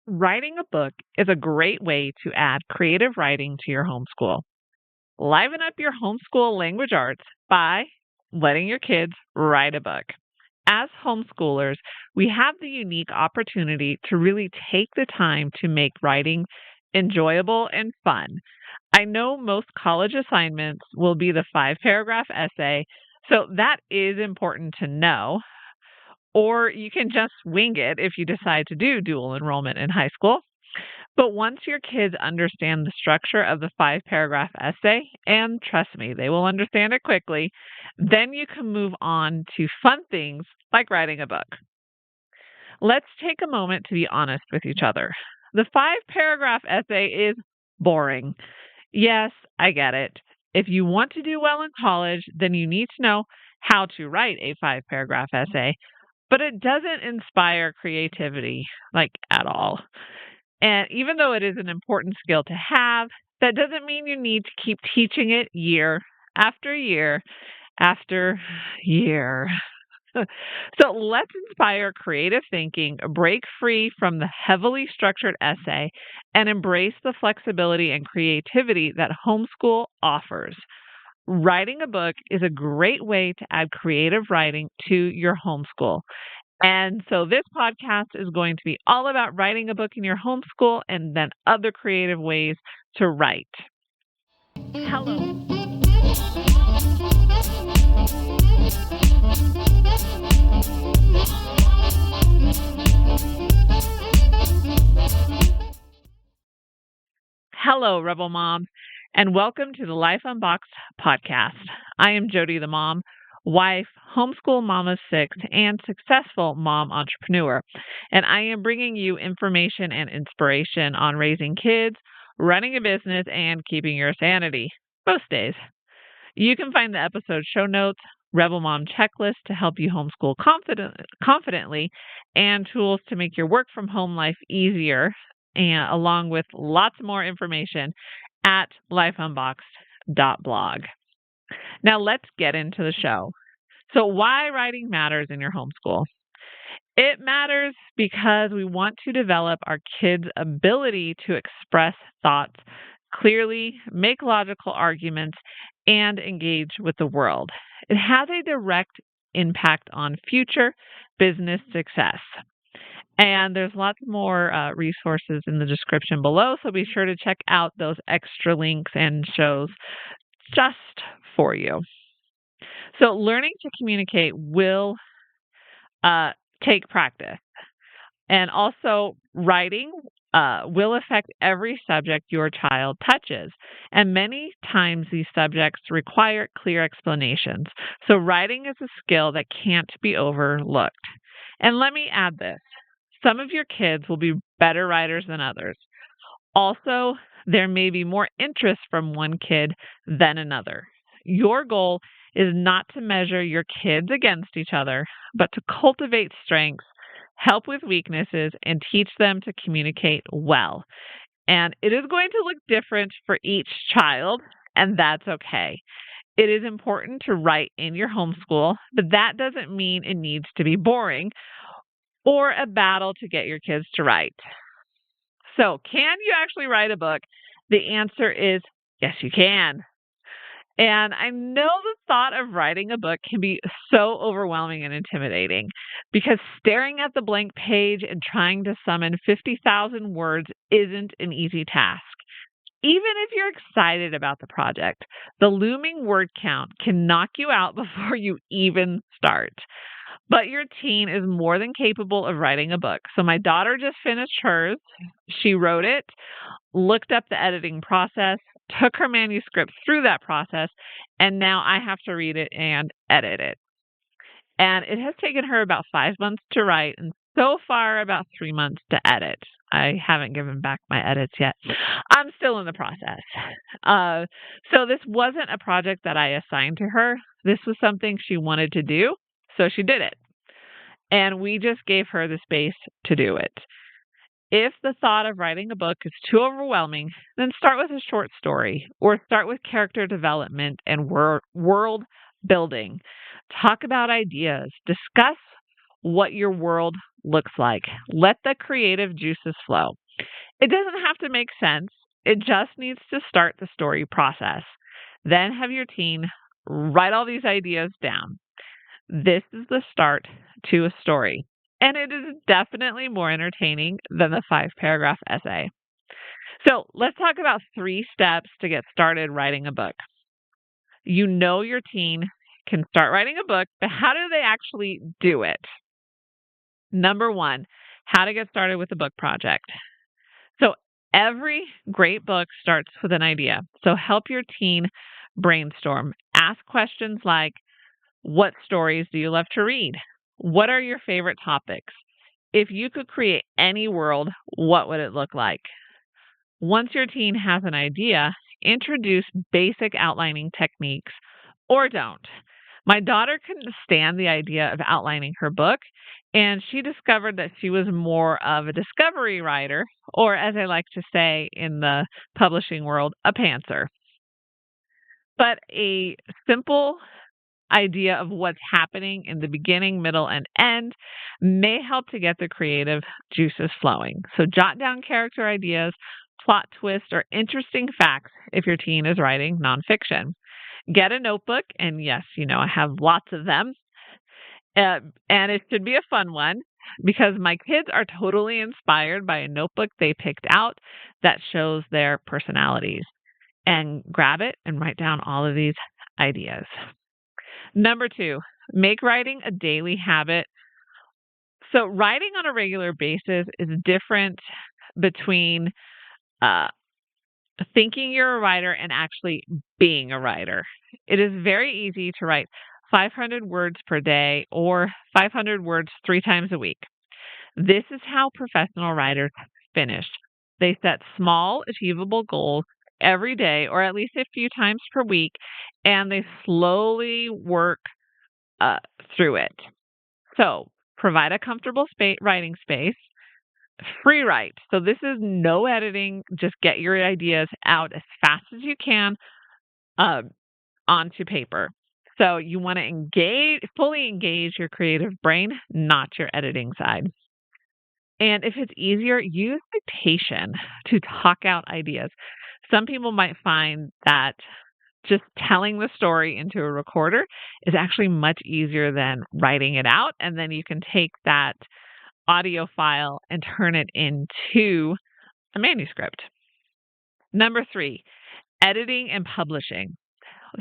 Writing a book is a great way to add creative writing to your homeschool. Liven up your homeschool language arts by letting your kids write a book. As homeschoolers, we have the unique opportunity to really take the time to make writing enjoyable and fun. I know most college assignments will be the 5 paragraph essay, so that is important to know. Or you can just wing it if you decide to do dual enrollment in high school. But once your kids understand the structure of the 5 paragraph essay, and trust me, they will understand it quickly, then you can move on to fun things like writing a book. Let's take a moment to be honest with each other. The 5 paragraph essay is boring. Yes, I get it. If you want to do well in college, then you need to know how to write a 5 paragraph essay, but it doesn't inspire creativity, like at all. And even though it is an important skill to have, that doesn't mean you need to keep teaching it year after year after year. So let's inspire creative thinking, break free from the heavily structured essay, and embrace the flexibility and creativity that homeschool offers. Writing a book is a great way to add creative writing to your homeschool. And so this podcast is going to be all about writing a book in your homeschool and then other creative ways to write. Hello. Hello, Rebel Moms, and welcome to the Life Unboxed podcast. I am Jody the mom, wife, homeschool mom of 6, and successful mom entrepreneur. And I am bringing you information and inspiration on raising kids, running a business, and keeping your sanity most days. You can find the episode show notes, Rebel Mom checklist to help you homeschool confidently, and tools to make your work from home life easier, and along with lots more information at lifeunboxed.blog. Now let's get into the show. So why writing matters in your homeschool? It matters because we want to develop our kids' ability to express thoughts clearly, make logical arguments, and engage with the world. It has a direct impact on future business success. And there's lots more resources in the description below, so be sure to check out those extra links and shows just for you. So learning to communicate will take practice. And also writing will affect every subject your child touches. And many times these subjects require clear explanations. So writing is a skill that can't be overlooked. And let me add this. Some of your kids will be better writers than others. Also, there may be more interest from one kid than another. Your goal is not to measure your kids against each other, but to cultivate strengths, help with weaknesses, and teach them to communicate well. And it is going to look different for each child, and that's okay. It is important to write in your homeschool, but that doesn't mean it needs to be boring or a battle to get your kids to write. So, can you actually write a book? The answer is yes, you can. And I know the thought of writing a book can be so overwhelming and intimidating because staring at the blank page and trying to summon 50,000 words isn't an easy task. Even if you're excited about the project, the looming word count can knock you out before you even start. But your teen is more than capable of writing a book. So my daughter just finished hers. She wrote it, looked up the editing process, took her manuscript through that process, and now I have to read it and edit it. And it has taken her about 5 months to write and so far about 3 months to edit. I haven't given back my edits yet. I'm still in the process. So this wasn't a project that I assigned to her. This was something she wanted to do. So she did it. And we just gave her the space to do it. If the thought of writing a book is too overwhelming, then start with a short story or start with character development and world building. Talk about ideas. Discuss what your world looks like. Let the creative juices flow. It doesn't have to make sense. It just needs to start the story process. Then have your teen write all these ideas down. This is the start to a story. And it is definitely more entertaining than the 5-paragraph essay. So let's talk about 3 steps to get started writing a book. You know your teen can start writing a book, but how do they actually do it? Number 1, how to get started with a book project. So every great book starts with an idea. So help your teen brainstorm. Ask questions like, what stories do you love to read? What are your favorite topics? If you could create any world, what would it look like? Once your teen has an idea, introduce basic outlining techniques or don't. My daughter couldn't stand the idea of outlining her book, and she discovered that she was more of a discovery writer, or as I like to say in the publishing world, a pantser. But a simple idea of what's happening in the beginning, middle, and end may help to get the creative juices flowing. So jot down character ideas, plot twists, or interesting facts if your teen is writing nonfiction. Get a notebook, and yes, I have lots of them. And it should be a fun one because my kids are totally inspired by a notebook they picked out that shows their personalities. And grab it and write down all of these ideas. Number 2, make writing a daily habit. So writing on a regular basis is different between thinking you're a writer and actually being a writer. It is very easy to write 500 words per day or 500 words 3 times a week. This is how professional writers finish. They set small, achievable goals every day or at least a few times per week, and they slowly work through it. So provide a comfortable writing space. Free write. So this is no editing. Just get your ideas out as fast as you can onto paper. So you want to fully engage your creative brain, not your editing side. And if it's easier, use dictation to talk out ideas. Some people might find that just telling the story into a recorder is actually much easier than writing it out. And then you can take that audio file and turn it into a manuscript. Number 3, editing and publishing.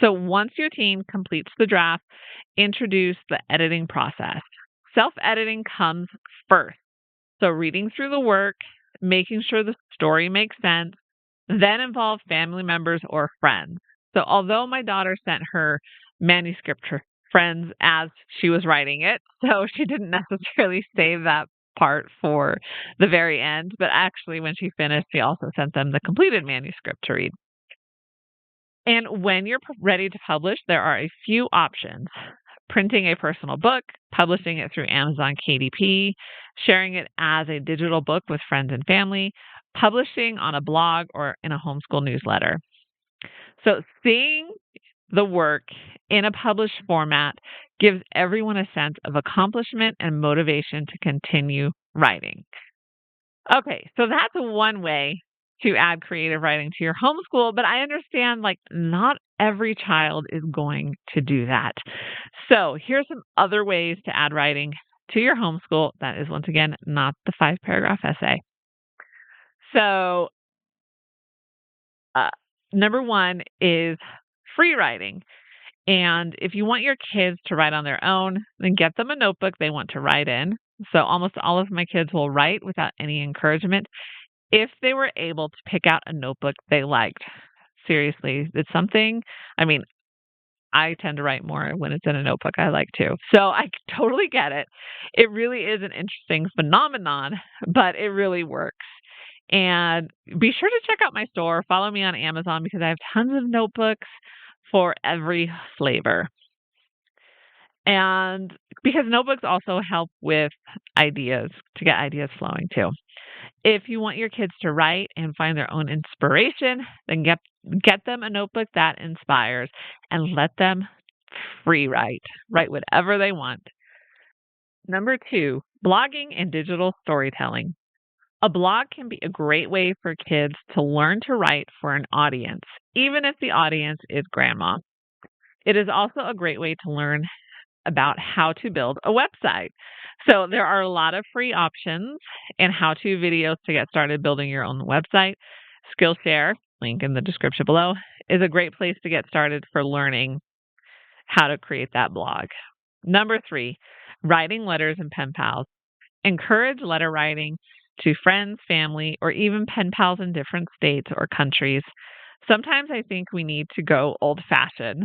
So once your teen completes the draft, introduce the editing process. Self-editing comes first. So reading through the work, making sure the story makes sense, then involve family members or friends. So although my daughter sent her manuscript to friends as she was writing it, so she didn't necessarily save that part for the very end, but actually when she finished, she also sent them the completed manuscript to read. And when you're ready to publish, there are a few options. Printing a personal book, publishing it through Amazon KDP, sharing it as a digital book with friends and family, publishing on a blog or in a homeschool newsletter. So seeing the work in a published format gives everyone a sense of accomplishment and motivation to continue writing. Okay, so that's one way to add creative writing to your homeschool, but I understand not every child is going to do that. So here's some other ways to add writing to your homeschool. That is, once again, not the 5-paragraph essay. So number 1 is free writing. And if you want your kids to write on their own, then get them a notebook they want to write in. So almost all of my kids will write without any encouragement if they were able to pick out a notebook they liked. Seriously, it's something, I tend to write more when it's in a notebook I like to. So I totally get it. It really is an interesting phenomenon, but it really works. And be sure to check out my store. Follow me on Amazon because I have tons of notebooks for every flavor. And because notebooks also help with ideas, to get ideas flowing too. If you want your kids to write and find their own inspiration, then get them a notebook that inspires and let them free write. Write whatever they want. Number 2, Blogging and digital storytelling. A blog can be a great way for kids to learn to write for an audience, even if the audience is grandma. It is also a great way to learn about how to build a website. So there are a lot of free options and how-to videos to get started building your own website. Skillshare, link in the description below, is a great place to get started for learning how to create that blog. Number 3, writing letters and pen pals. Encourage letter writing to friends, family, or even pen pals in different states or countries. Sometimes I think we need to go old-fashioned.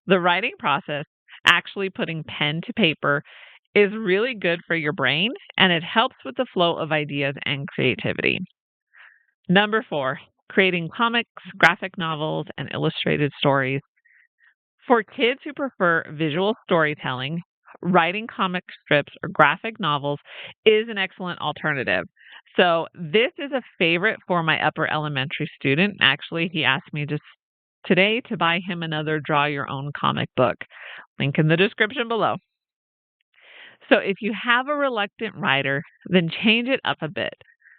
The writing process, actually putting pen to paper, is really good for your brain, and it helps with the flow of ideas and creativity. Number 4, creating comics, graphic novels, and illustrated stories. For kids who prefer visual storytelling, writing comic strips or graphic novels is an excellent alternative. So this is a favorite for my upper elementary student. Actually, he asked me just today to buy him another draw your own comic book. Link in the description below. So if you have a reluctant writer, then change it up a bit.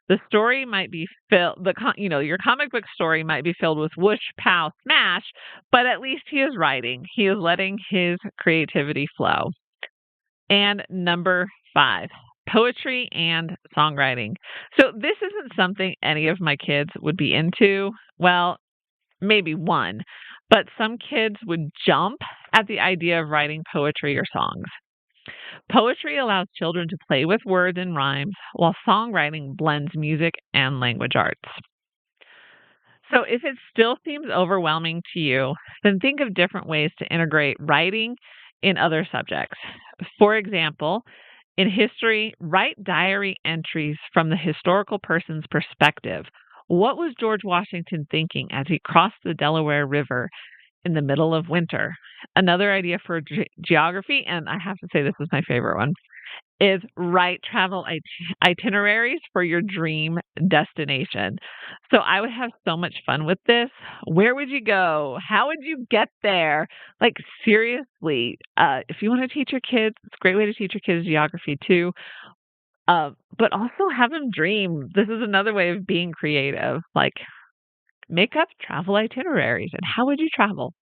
The story might be filled, your comic book story might be filled with whoosh, pow, smash, but at least he is writing. He is letting his creativity flow. And number 5, poetry and songwriting. So this isn't something any of my kids would be into. Well, maybe one, but some kids would jump at the idea of writing poetry or songs. Poetry allows children to play with words and rhymes, while songwriting blends music and language arts. So if it still seems overwhelming to you, then think of different ways to integrate writing in other subjects. For example, in history, write diary entries from the historical person's perspective. What was George Washington thinking as he crossed the Delaware River in the middle of winter? Another idea for geography, and I have to say this is my favorite one, is write travel itineraries for your dream destination. So I would have so much fun with this. Where would you go? How would you get there? Like, seriously, if you want to teach your kids, it's a great way to teach your kids geography too. But also have them dream. This is another way of being creative. Like, make up travel itineraries. And how would you travel?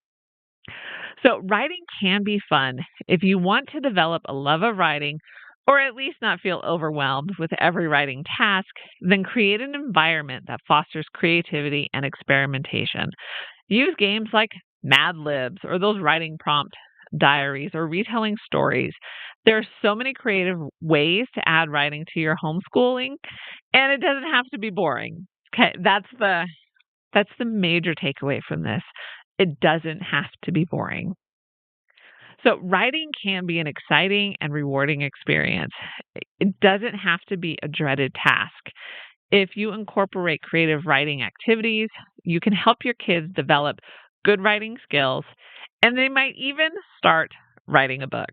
So writing can be fun. If you want to develop a love of writing, or at least not feel overwhelmed with every writing task, then create an environment that fosters creativity and experimentation. Use games like Mad Libs or those writing prompt diaries or retelling stories. There are so many creative ways to add writing to your homeschooling, and it doesn't have to be boring. Okay, that's the major takeaway from this. It doesn't have to be boring. So writing can be an exciting and rewarding experience. It doesn't have to be a dreaded task. If you incorporate creative writing activities, you can help your kids develop good writing skills, and they might even start writing a book.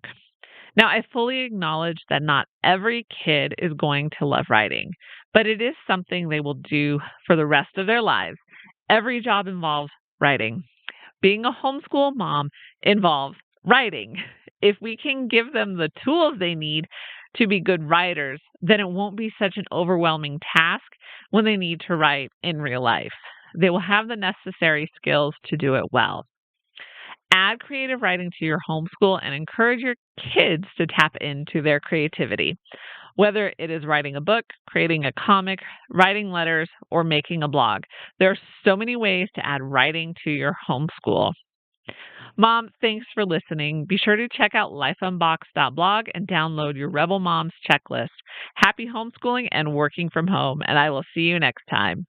Now, I fully acknowledge that not every kid is going to love writing, but it is something they will do for the rest of their lives. Every job involves writing. Being a homeschool mom involves writing. If we can give them the tools they need to be good writers, then it won't be such an overwhelming task when they need to write in real life. They will have the necessary skills to do it well. Add creative writing to your homeschool and encourage your kids to tap into their creativity. Whether it is writing a book, creating a comic, writing letters, or making a blog, there are so many ways to add writing to your homeschool. Mom, thanks for listening. Be sure to check out lifeunboxed.blog and download your Rebel Moms checklist. Happy homeschooling and working from home, and I will see you next time.